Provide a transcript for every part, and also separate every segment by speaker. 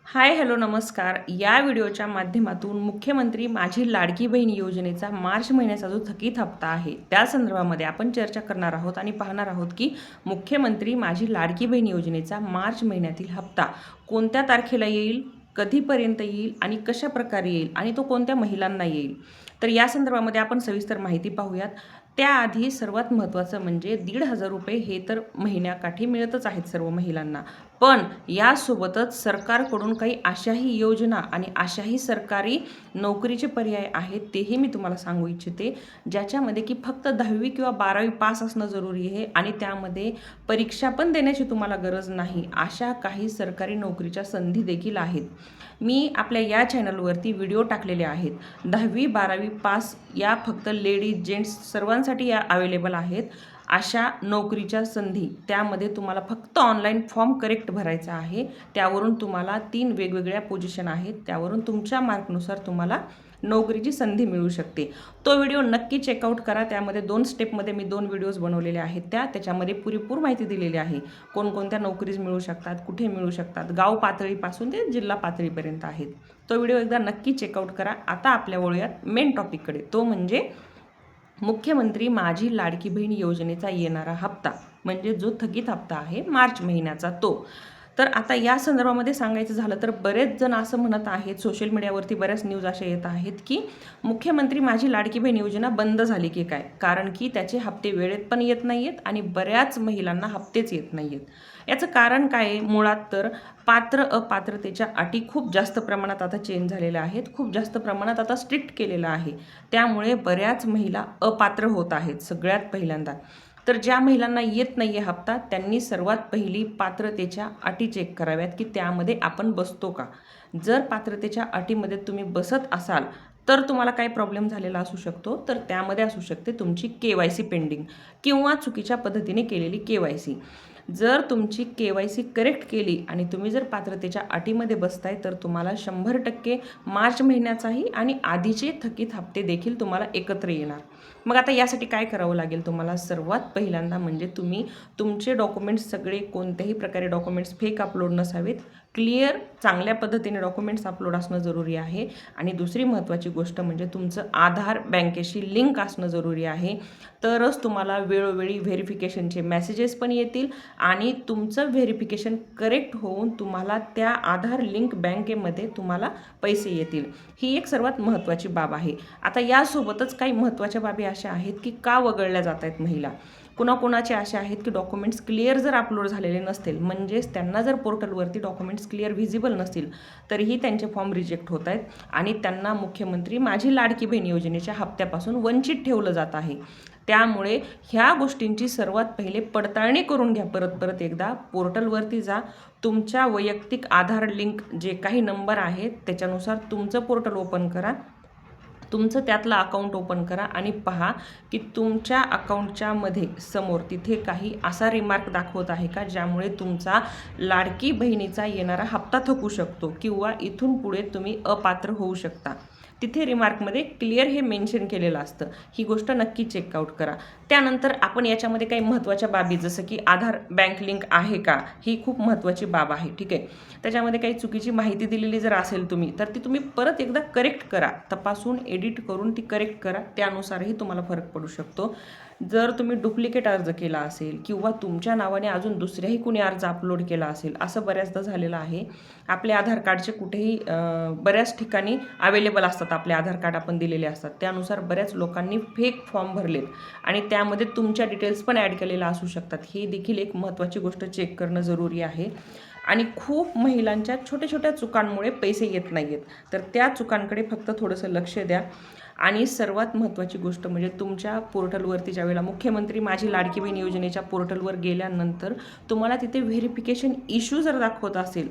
Speaker 1: Hi hello नमस्कार. या व्हिडिओच्या माध्यमातून मुख्यमंत्री माझी लाडकी बहीण योजनेचा मार्च महिन्याचा जो थकीत हप्ता आहे त्या संदर्भामध्ये आपण चर्चा करणार आहोत आणि पाहणार आहोत की मुख्यमंत्री माझी लाडकी बहीण योजनेचा मार्च महिन्यातील हप्ता कोणत्या तारखेला येईल, कधीपर्यंत येईल आणि कशा प्रकारे येईल आणि तो कोणत्या महिलांना येईल. तर या संदर्भामध्ये आपण सविस्तर माहिती पाहूयात. त्याआधी सर्वात महत्त्वाचं म्हणजे 1,500 रुपये हे तर महिन्याकाठी मिळतच आहेत सर्व महिलांना. पण यासोबतच सरकारकडून काही अशाही योजना आणि अशाही सरकारी नोकरीचे पर्याय आहेत तेही मी तुम्हाला सांगू इच्छिते, ज्याच्यामध्ये की फक्त 10वी किंवा 12वी पास असणं जरुरी आहे आणि त्यामध्ये परीक्षा पण देण्याची तुम्हाला गरज नाही. अशा काही सरकारी नोकरीच्या संधी देखील आहेत. मी आपल्या या चॅनलवरती व्हिडिओ टाकलेले आहेत. 10वी 12वी पास या फक्त लेडीज जेंट्स सर्वांसाठी या अवेलेबल आहेत. अशा नोकरीच्या संधी त्यामध्ये तुम्हाला फक्त ऑनलाईन फॉर्म करेक्ट भरायचा आहे. त्यावरून तुम्हाला 3 वेगवेगळ्या पोझिशन आहेत, त्यावरून तुमच्या मार्कनुसार तुम्हाला नोकरीची संधी मिळू शकते. तो व्हिडिओ नक्की चेकआउट करा. त्यामध्ये 2 स्टेपमध्ये मी 2 व्हिडिओज बनवलेले आहेत. त्याच्यामध्ये पुरेपूर माहिती दिलेली आहे. कोणकोणत्या नोकरीज मिळू शकतात, कुठे मिळू शकतात, गाव पातळीपासून ते जिल्हा पातळीपर्यंत आहेत. तो व्हिडिओ एकदा नक्की चेकआउट करा. आता आपल्या वळूयात मेन टॉपिककडे, तो म्हणजे मुख्यमंत्री माझी लाडकी बहीण योजनेचा येणारा हप्ता, म्हणजे जो थकीत हप्ता आहे मार्च महिन्याचा तो. तर आता या संदर्भामध्ये सांगायचं झालं तर बरेच जण असं म्हणत आहेत, सोशल मीडियावरती बऱ्याच न्यूज अशा येत आहेत की मुख्यमंत्री माझी लाडकी बहीण योजना बंद झाली की काय, कारण की त्याचे हप्ते वेळेत पण येत नाही आहेत आणि बऱ्याच महिलांना हप्तेच येत नाही आहेत. याचं कारण काय आहे? मुळात तर पात्र अपात्रतेच्या अटी खूप जास्त प्रमाणात आता चेंज झालेल्या आहेत, खूप जास्त प्रमाणात आता स्ट्रिक्ट केलेलं आहे. त्यामुळे बऱ्याच महिला अपात्र होत आहेत सगळ्यात पहिल्यांदा. तर ज्या महिलांना येत नाही आहे हप्ता, त्यांनी सर्वात पहिली पात्रतेच्या अटी चेक कराव्यात की त्यामध्ये आपण बसतो का. जर पात्रतेच्या अटीमध्ये तुम्ही बसत असाल तर तुम्हाला काय प्रॉब्लेम झालेला असू शकतो, तर त्यामध्ये असू शकते तुमची KYC पेंडिंग किंवा चुकीच्या पद्धतीने केलेली KYC. जर तुमची KYC करेक्ट केली आणि तुम्ही जर पात्रतेच्या अटीमध्ये बसताय तर तुम्हाला 100% मार्च महिन्याचाही आणि आधीचे थकीत हप्ते देखील तुम्हाला एकत्र येणार. मग आता यासाठी काय करावं लागेल तुम्हाला? सर्वात पहिल्यांदा म्हणजे तुम्ही तुमचे डॉक्युमेंट्स सगळे, कोणत्याही प्रकारे डॉक्युमेंट्स फेक अपलोड नसावेत, क्लिअर चांगल्या पद्धतीने डॉक्युमेंट्स अपलोड असणं जरुरी आहे. आणि दुसरी महत्त्वाची गोष्ट म्हणजे तुमचं आधार बँकेशी लिंक असणं जरुरी आहे. तरच तुम्हाला वेळोवेळी व्हेरिफिकेशनचे मेसेजेस पण येतील आणि तुमचं व्हेरिफिकेशन करेक्ट होऊन तुम्हाला त्या आधार लिंक बँकेमध्ये तुम्हाला पैसे येतील. ही एक सर्वात महत्त्वाची बाब आहे. आता यासोबतच काही महत्त्वाच्या बाबी अशा आहेत की का वगळल्या जात आहेत महिला. कुणाकुणाचे असे आहेत की डॉक्युमेंट्स क्लिअर जर अपलोड झालेले नसतील, म्हणजेच त्यांना जर पोर्टलवरती डॉक्युमेंट्स क्लिअर व्हिजिबल नसतील तरीही त्यांचे फॉर्म रिजेक्ट होत आहेत आणि त्यांना मुख्यमंत्री माझी लाडकी बहीण योजनेच्या हप्त्यापासून वंचित ठेवलं जात आहे. त्यामुळे ह्या गोष्टींची सर्वात पहिले पडताळणी करून घ्या. परत एकदा पोर्टलवरती जा, तुमच्या वैयक्तिक आधार लिंक जे काही नंबर आहेत त्याच्यानुसार तुमचं पोर्टल ओपन करा, तुमचं त्यातलं अकाउंट ओपन करा आणि पहा की तुमच्या अकाउंटच्या मध्ये समोर तिथे काही असा रिमार्क दाखवत आहे का ज्यामुळे तुमचा लाडकी बहिणीचा येणारा हप्ता थकू शकतो किंवा इथून पुढे तुम्ही अपात्र होऊ शकता. तिथे रिमार्कमध्ये क्लिअर हे मेन्शन केलेलं असतं. ही गोष्ट नक्की चेकआउट करा. त्यानंतर आपण याच्यामध्ये काही महत्त्वाच्या बाबी, जसं की आधार बँक लिंक आहे का, ही खूप महत्त्वाची बाब आहे. ठीक आहे, त्याच्यामध्ये काही चुकीची माहिती दिलेली जर असेल तुम्ही, तर ती तुम्ही परत एकदा करेक्ट करा, तपासून एडिट करून ती करेक्ट करा. त्यानुसारही तुम्हाला फरक पडू शकतो. जर तुम्ही डुप्लिकेट अर्ज केला असेल किंवा तुमच्या नावाने अजून दुसऱ्याही कुणी अर्ज अपलोड केला असेल, असं बऱ्याचदा झालेलं आहे. आपले आधार कार्डचे कुठेही बऱ्याच ठिकाणी अवेलेबल असतात, आपले आधार कार्ड आपण दिलेले असतात, त्यानुसार बऱ्याच लोकांनी फेक फॉर्म भरलेत आणि त्यामध्ये तुमच्या डिटेल्स पण ॲड केलेल्या असू शकतात. ही देखील एक महत्त्वाची गोष्ट चेक करणं जरुरी आहे. आणि खूप महिलांच्या छोट्या छोट्या चुकांमुळे पैसे येत नाही आहेत, तर त्या चुकांकडे फक्त थोडंसं लक्ष द्या. आणि सर्वात महत्त्वाची गोष्ट म्हणजे तुमच्या पोर्टलवरती ज्यावेळेला मुख्यमंत्री माझी लाडकी बहीण योजनेच्या पोर्टलवर गेल्यानंतर तुम्हाला तिथे व्हेरिफिकेशन इश्यू जर दाखवत असेल,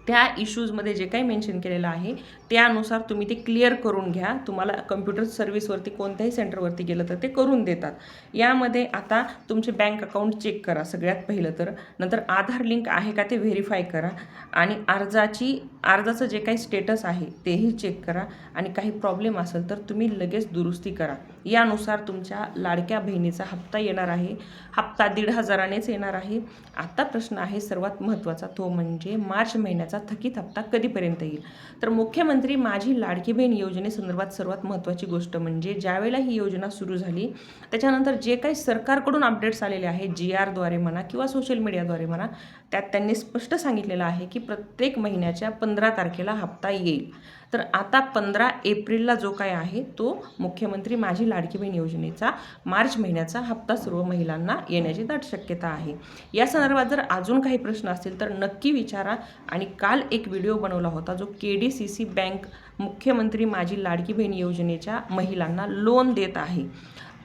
Speaker 1: त्या इश्यूजमध्ये जे काही मेन्शन केलेलं आहे त्यानुसार तुम्ही ते क्लिअर करून घ्या. तुम्हाला कम्प्युटर सर्व्हिसवरती कोणत्याही सेंटरवरती गेलं तर ते करून देतात. यामध्ये आता तुमचे बँक अकाउंट चेक करा सगळ्यात पहिलं तर, नंतर आधार लिंक आहे का ते व्हेरीफाय करा आणि अर्जाचं जे काही स्टेटस आहे तेही चेक करा आणि काही प्रॉब्लेम असेल तर तुम्ही लगेच दुरुस्ती करा. यानुसार तुमच्या लाडक्या बहिणीचा हप्ता येणार आहे. हप्ता 1,500नेच येणार आहे. आता प्रश्न आहे सर्वात महत्त्वाचा, तो म्हणजे मार्च महिन्याचा थकीत हप्ता कधीपर्यंत येईल. तर मुख्यमंत्री माझी लाडकी बहीण योजनेसंदर्भात सर्वात महत्त्वाची गोष्ट म्हणजे ज्यावेळेला ही योजना सुरू झाली त्याच्यानंतर जे काही सरकारकडून अपडेट्स आलेले आहेत, GRद्वारे म्हणा किंवा सोशल मीडियाद्वारे म्हणा, त्यात त्यांनी स्पष्ट सांगितलेलं आहे की प्रत्येक महिन्याच्या 15 तारखेला हप्ता येईल. तर आता 15 एप्रिलला जो काय आहे तो मुख्यमंत्री माझी लाडकी बहीण योजनेचा मार्च महिन्याचा हप्ता सर्व महिलांना येण्याची दाट शक्यता आहे. या संदर्भात जर अजून काही प्रश्न असतील तर नक्की विचारा. आणि काल एक व्हिडिओ बनवला होता जो KDCC बँक मुख्यमंत्री माझी लाडकी बहीण योजनेच्या महिलांना लोन देत आहे,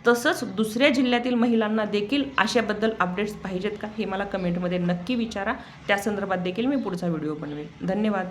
Speaker 1: तसंच दुसऱ्या जिल्ह्यातील महिलांना देखील अशाबद्दल अपडेट्स पाहिजेत का हे मला कमेंटमध्ये नक्की विचारा. त्या संदर्भात देखील मी पुढचा व्हिडिओ बनवेल. धन्यवाद.